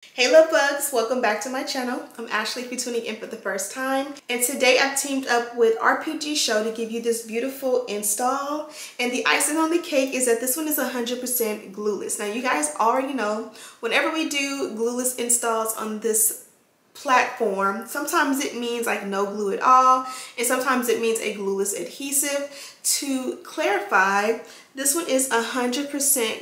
Hey love bugs, welcome back to my channel. I'm Ashley if you're tuning in for the first time. And today I've teamed up with RPGSHOW to give you this beautiful install. And the icing on the cake is that this one is 100% glueless. Now you guys already know, whenever we do glueless installs on this platform, sometimes it means like no glue at all, and sometimes it means a glueless adhesive. To clarify, this one is 100%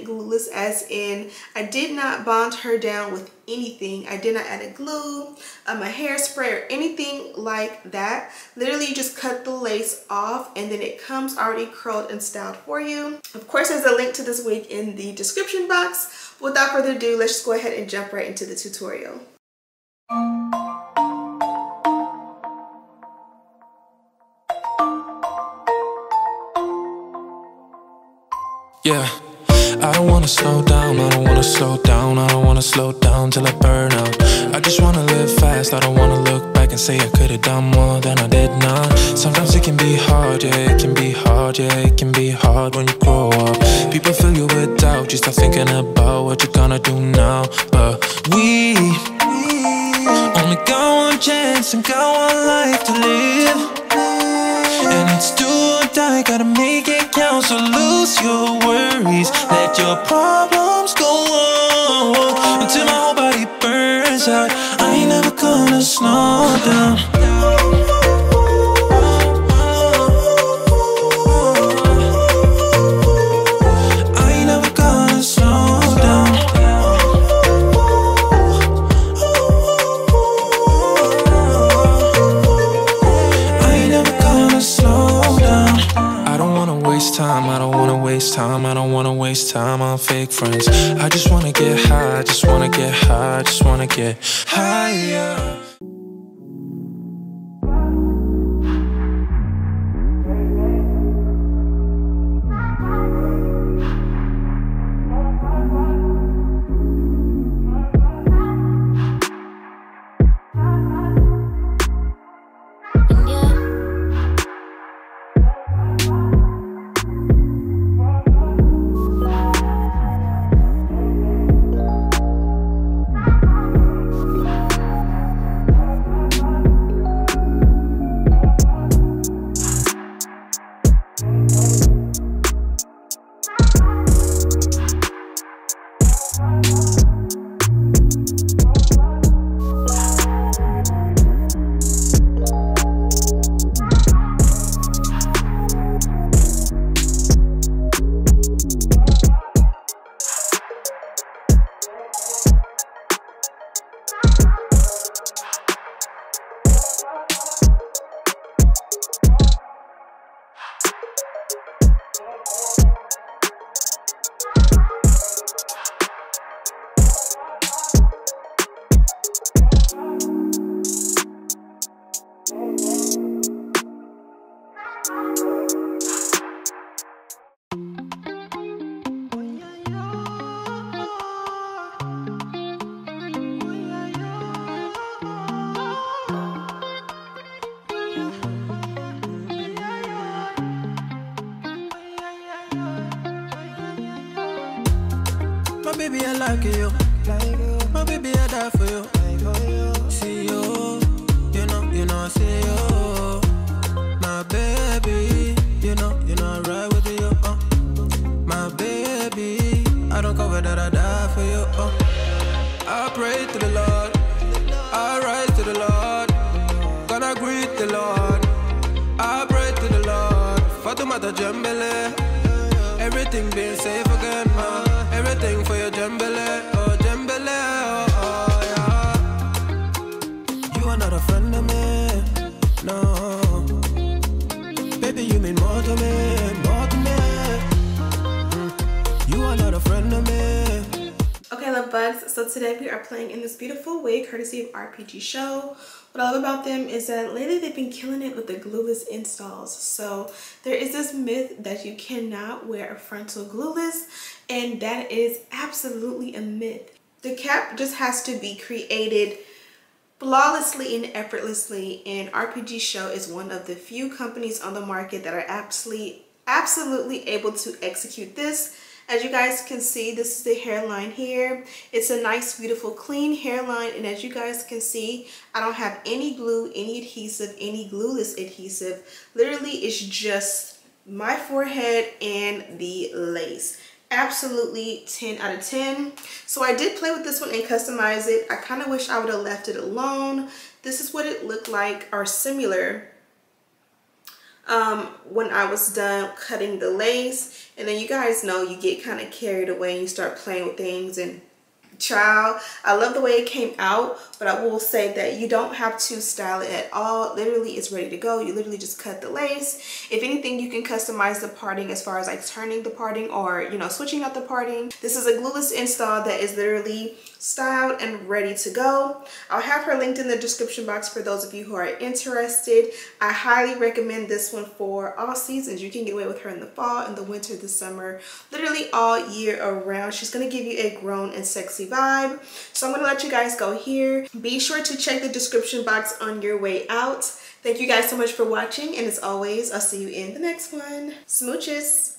glueless, as in I did not bond her down with anything. I did not add a glue, a hairspray, or anything like that. Literally just cut the lace off and then it comes already curled and styled for you. Of course, there's a link to this wig in the description box. Without further ado, let's just go ahead and jump right into the tutorial. Yeah, I don't wanna slow down, I don't wanna slow down, I don't wanna slow down till I burn out. I just wanna live fast, I don't wanna look back and say I could've done more than I did now. Sometimes it can be hard, yeah, it can be hard, yeah, it can be hard when you grow up. People fill you with doubt, you start thinking about what you're gonna do now. But we only got one chance and got one life to live. And it's do or die, gotta make it count. So lose your worries, let your problems go on until my whole body burns out. I ain't never gonna slow down. I ain't never gonna slow down. Time, I don't wanna waste time, I don't wanna waste time on fake friends. I just wanna get high, I just wanna get high, I just wanna get higher. My baby, I like you. My baby, I die for you. See you, you know, I see you. My baby, you know, I ride with you. My baby, I don't cover that, I die for you. I pray to the Lord, I rise to the Lord, gonna greet the Lord. I pray to the Lord, Fatumata Jambele, everything being safe again, everything for your Jambele, oh Jambele, oh yeah. You are not a friend of me, no. Baby, you mean more to me, more to me. You are not a friend of me. Okay love bugs, so today we are playing in this beautiful wig courtesy of RPGSHOW. What I love about them is that lately they've been killing it with the glueless installs. So there is this myth that you cannot wear a frontal glueless, and that is absolutely a myth. The cap just has to be created flawlessly and effortlessly, and RPGSHOW is one of the few companies on the market that are absolutely able to execute this As you guys can see, this is the hairline here. It's a nice, beautiful, clean hairline, and as you guys can see, I don't have any glue, any adhesive, any glueless adhesive. Literally, it's just my forehead and the lace. Absolutely 10 out of 10. So I did play with this one and customize it. I kind of wish I would have left it alone. This is what it looked like, or similar, when I was done cutting the lace. And then you guys know you get kind of carried away and you start playing with things, and child, I love the way it came out, but I will say that you don't have to style it at all. Literally, it's ready to go. You literally just cut the lace. If anything, you can customize the parting as far as like turning the parting, or you know, switching out the parting. This is a glueless install that is literally styled and ready to go. I'll have her linked in the description box for those of you who are interested. I highly recommend this one for all seasons. You can get away with her in the fall, in the winter, the summer, literally all year around. She's going to give you a grown and sexy vibe. So I'm going to let you guys go here. Be sure to check the description box on your way out. Thank you guys so much for watching, and as always, I'll see you in the next one. Smooches.